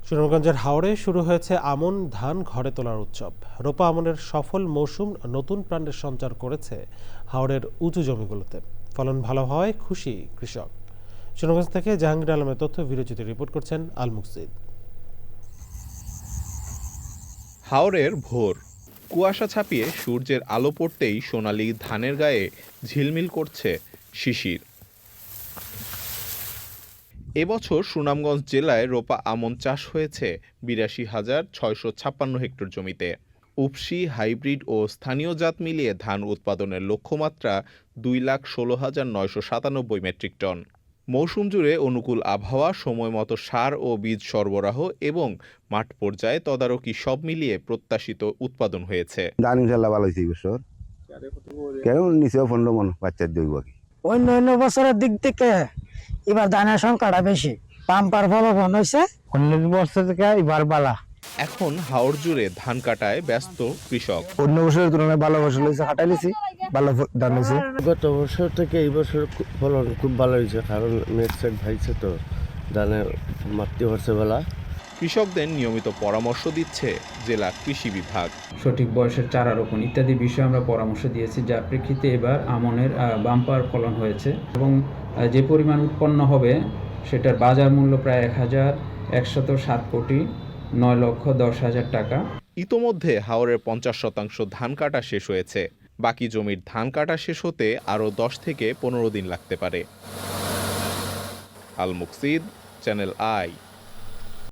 সুনামগঞ্জের হাওরে শুরু হয়েছে আমন ধান ঘরে তোলার উৎসব। রোপা আমনের সফল মৌসুম নতুন প্রাণের সঞ্চার করেছে হাওরের উঁচু জমিগুলোতে। ফলন ভালো হওয়ায় খুশি কৃষক। সুনামগঞ্জ থেকে জাহাঙ্গীর আলমের তথ্য ভিডিওচিত্রে রিপোর্ট করছেন আল মুকসিদ। হাওরের ভোর, কুয়াশা ছাপিয়ে সূর্যের আলো পড়তেই সোনালি ধানের গায়ে ঝিলমিল করছে শিশির। এবছর সুনামগঞ্জ জেলায় রোপা আমন চাষ হয়েছে ৮২,৬৫৬ হেক্টর জমিতে। উপসি, হাইব্রিড ও স্থানীয় জাত মিলিয়ে ধান উৎপাদনের লক্ষ্যমাত্রা ২,১৬,৯৯৭ মেট্রিক টন। মৌসুম জুড়ে অনুকূল আবহাওয়া, সময়মতো সার ও বীজ সরবরাহ এবং মাঠ পর্যায়ে তদারকি সব মিলিয়ে প্রত্যাশিত উৎপাদন হয়েছে। ধান ইনশাল্লাহ ভালো হয়েছে এই বছর, কেন নিচেও 15 মন বাচ্চার দইব কি। অন্য বছরের দিক থেকে এবার ধানের সংখ্যাটা বেশি, পাম্পার ফলন হয়েছে অন্য বছর থেকে এবার বালা। এখন হাওর জুড়ে ধান কাটায় ব্যস্ত কৃষক। অন্য বছরের তুলনায় ভালো ফসল হয়েছে, হাঁটাই নিছি, ভালো ধান হয়েছে। গত বছর থেকে এই বছর ফলন খুব ভালো হয়েছে, কারণ নেট সেট ভাইছে তো ধানের মারতে পারছে বেলা। কৃষকদের নিয়মিত পরামর্শ দিচ্ছে জেলা কৃষি বিভাগ। সঠিক বয়সের চারা রোপণ ইত্যাদি বিষয়ে আমরা পরামর্শ দিয়েছি, যার প্রেক্ষিতে এবার আমনের বাম্পার ফলন হয়েছে এবং যে পরিমাণ উৎপন্ন হবে সেটার বাজার মূল্য প্রায় ১,১০৭,৯,১০,০০০ টাকা। ইতোমধ্যে হাওরের ৫০% ধান কাটা শেষ হয়েছে। বাকি জমির ধান কাটা শেষ হতে আরও ১০ থেকে ১৫ দিন লাগতে পারে। আল মুকসিদ, চ্যানেল আই।